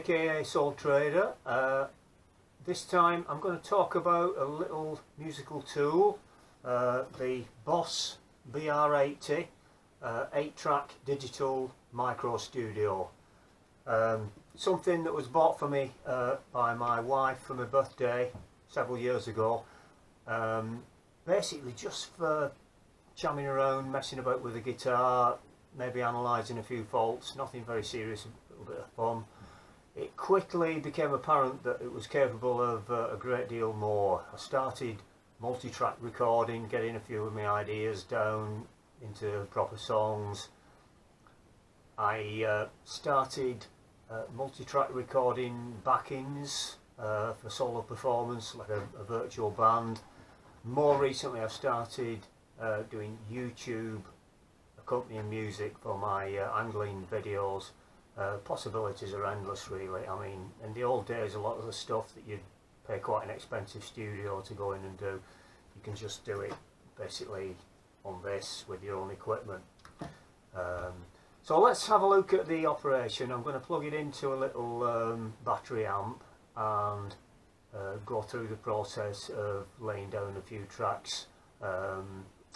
aka Soul Trader. This time I'm going to talk about a little musical tool, the Boss BR80 8-track digital micro studio. Something that was bought for me by my wife for my birthday several years ago. Basically just for jamming around, messing about with the guitar, maybe analysing a few faults, nothing very serious, a little bit of fun. It quickly became apparent that it was capable of a great deal more. I started multi-track recording, getting a few of my ideas down into proper songs. I started multi-track recording backings for solo performance, like a virtual band. More recently I've started doing YouTube accompanying music for my angling videos. Possibilities are endless, really. I mean, in the old days, a lot of the stuff that you'd pay quite an expensive studio to go in and do, you can just do it basically on this with your own equipment. So let's have a look at the operation. I'm going to plug it into a little battery amp and go through the process of laying down a few tracks,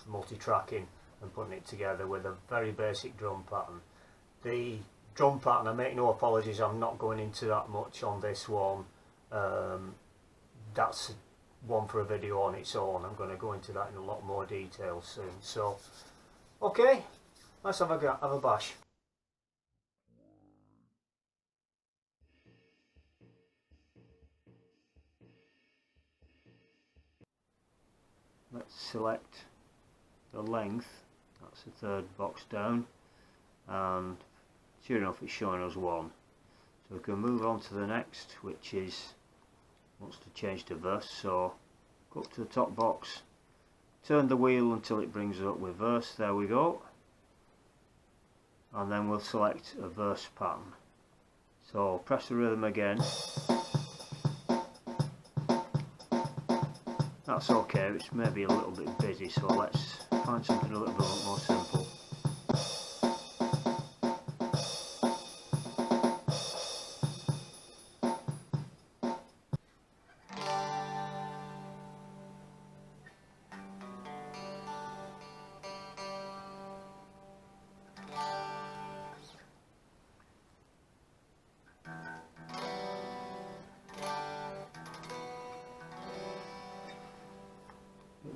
multi-tracking and putting it together with a very basic drum pattern. The drum pattern, I make no apologies, I'm not going into that much on this one. That's one for a video on its own. I'm going to go into that in a lot more detail soon. So, okay, let's have a bash. Let's select the length, that's the third box down, and sure enough it's showing us 1. So we can move on to the next, which is wants to change to verse. So go up to the top box, turn the wheel until it brings us up with verse. There we go. And then we'll select a verse pattern. So press the rhythm again. That's okay, it's maybe a little bit busy, so let's find something a little bit more simple.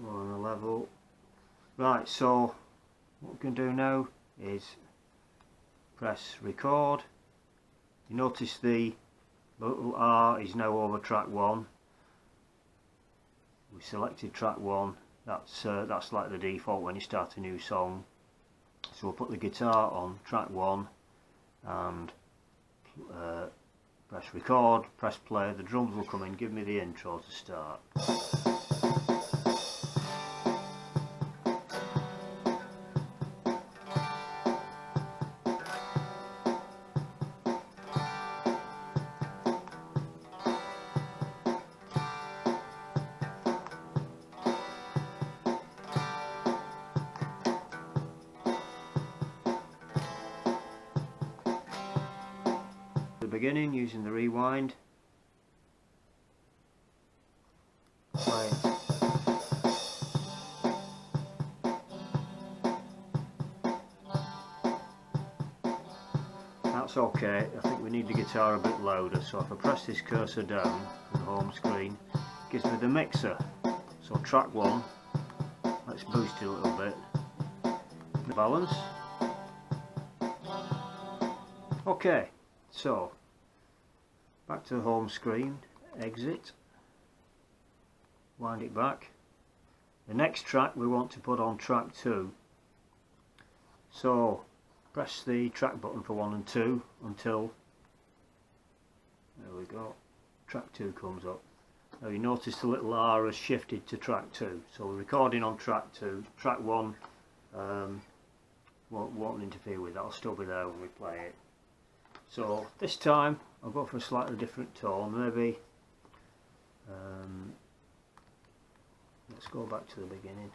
More on the level. Right, so what we can do now is press record. You notice the little R is now over track 1. We selected track 1. That's like the default when you start a new song. So we'll put the guitar on track 1 and press record, press play. The drums will come in, give me the intro to start. Beginning using the rewind. Play. That's okay. I think we need the guitar a bit louder, so if I press this cursor down from the home screen, it gives me the mixer. So track 1, let's boost it a little bit. The balance. Okay, so back to the home screen, exit, wind it back. The next track we want to put on track 2. So press the track button for 1 and 2 until, there we go, track 2 comes up. Now you notice the little R has shifted to track 2. So we're recording on track 2. Track 1 won't interfere with that, it'll still be there when we play it. So this time I'll go for a slightly different tone, maybe let's go back to the beginning.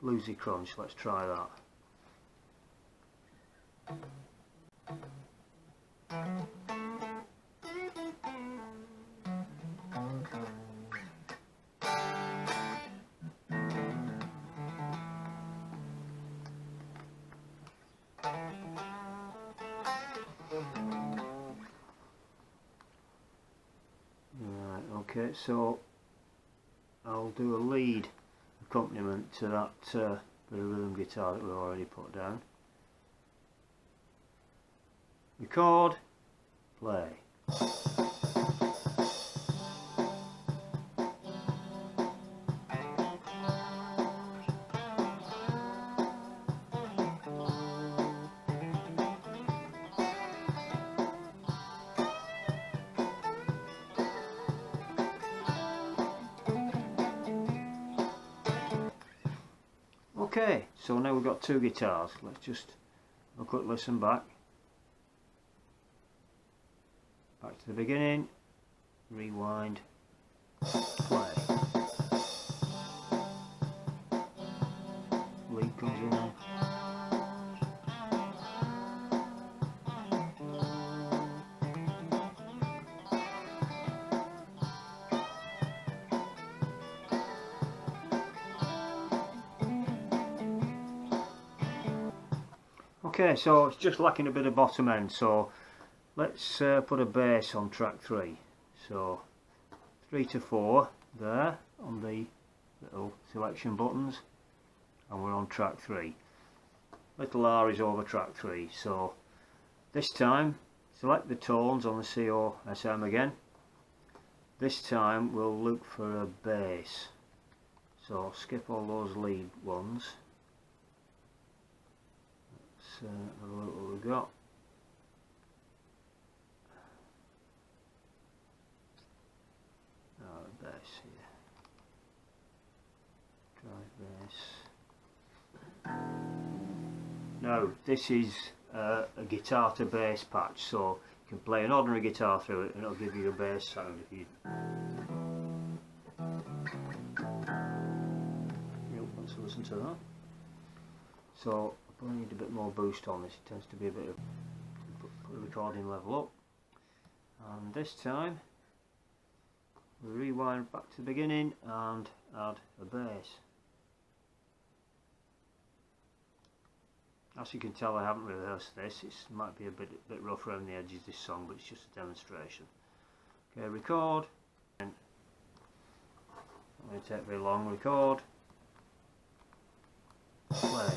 Bluesy crunch, let's try that. Right, okay, so I'll do a lead accompaniment to that bit of rhythm guitar that we've already put down. Record, play. Okay, so now we've got two guitars. Let's just have a quick listen back. Back to the beginning, rewind, play. Lead comes in. Okay, so it's just lacking a bit of bottom end, so let's put a bass on track 3. So 3 to 4 there on the little selection buttons, and we're on track 3. Little R is over track 3, so this time select the tones on the COSM again. This time we'll look for a bass, so skip all those lead ones. Let's have a look what we've got. Bass here. Drive bass. Now this is a guitar to bass patch, so you can play an ordinary guitar through it and it'll give you a bass sound. If you let's listen to that. So I probably need a bit more boost on this. It tends to be a bit of put the recording level up. And this time we rewind back to the beginning and add a bass. As you can tell, I haven't rehearsed this. It might be a bit rough around the edges, this song, but it's just a demonstration. Okay, record. Not going to take very long. Record. Play.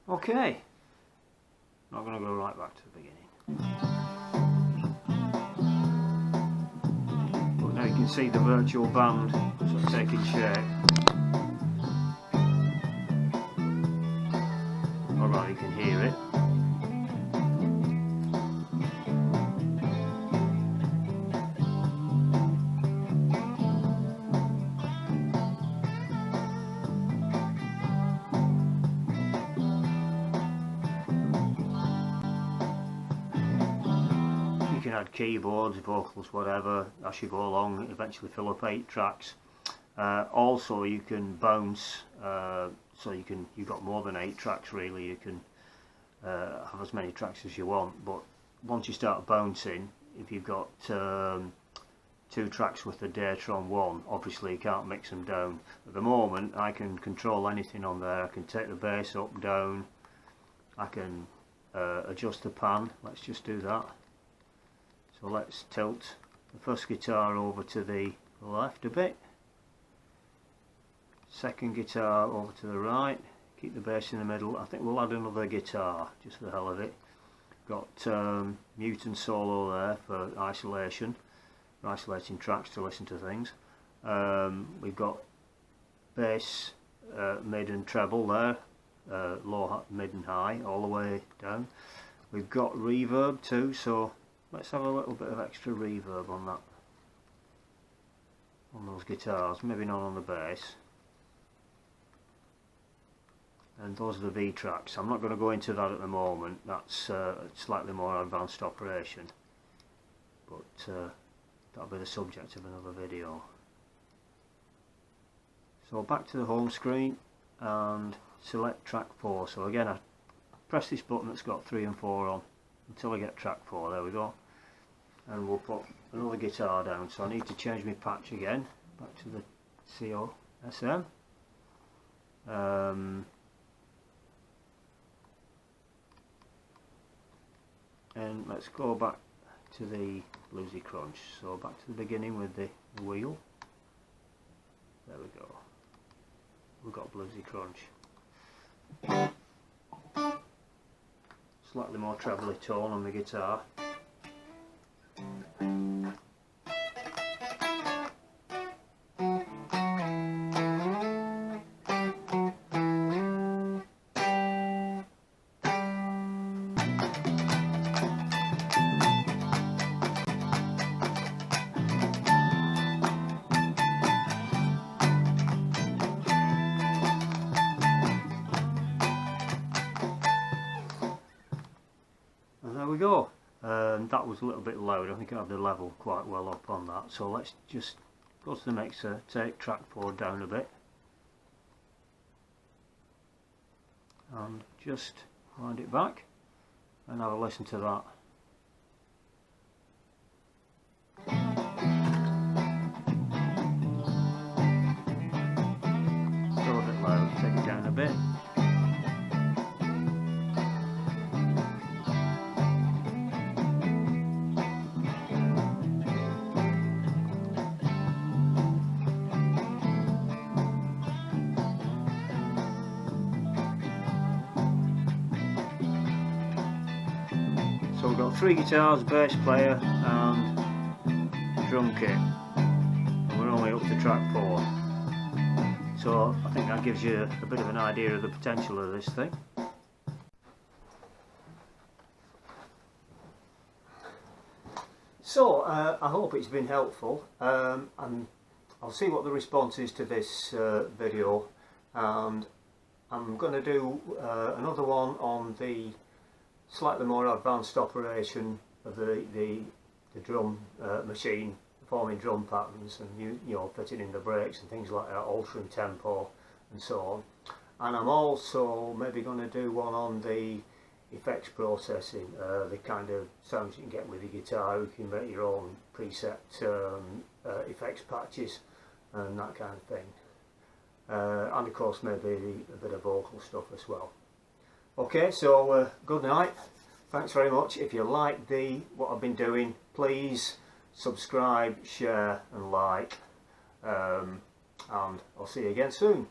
Okay, not going to go right back to the beginning. But now you can see the virtual band sort of taking shape. Or rather, you can hear it. You can add keyboards, vocals, whatever as you go along, eventually fill up 8 tracks. Also you can bounce, so you've got more than 8 tracks really. You can have as many tracks as you want, but once you start bouncing, if you've got 2 tracks with the data on one, obviously you can't mix them down. At the moment I can control anything on there. I can take the bass up, down, I can adjust the pan. Let's just do that. So let's tilt the first guitar over to the left a bit, second guitar over to the right, keep the bass in the middle. I think we'll add another guitar just for the hell of it. got mute and solo there for isolation, for isolating tracks to listen to things. We've got bass, mid and treble there, low, mid and high, all the way down. We've got reverb too, so let's have a little bit of extra reverb on that, on those guitars, maybe not on the bass. And those are the V tracks. I'm not going to go into that at the moment, that's a slightly more advanced operation, but that'll be the subject of another video. So back to the home screen and select track 4. So again, I press this button that's got 3 and 4 on until I get track 4, there we go. And we'll put another guitar down, so I need to change my patch again, back to the COSM. And let's go back to the bluesy crunch, so back to the beginning with the wheel. There we go, we've got bluesy crunch. Slightly more trebly tone on the guitar. There we go. That was a little bit loud. I think I have the level quite well up on that. So let's just go to the mixer, take track 4 down a bit, and just wind it back and have a listen to that. Still a bit loud. Take it down a bit. So we've got 3 guitars, bass player and drum kit, and we're only up to track 4. So I think that gives you a bit of an idea of the potential of this thing. So I hope it's been helpful, and I'll see what the response is to this video, and I'm going to do another one on the slightly more advanced operation of the drum machine, forming drum patterns, and you know, fitting in the brakes and things like that, altering tempo and so on. And I'm also maybe going to do one on the effects processing, the kind of sounds you can get with the guitar. You can make your own preset effects patches and that kind of thing, and of course maybe a bit of vocal stuff as well. Okay, so good night, thanks very much. If you like what I've been doing, please subscribe, share and like, and I'll see you again soon.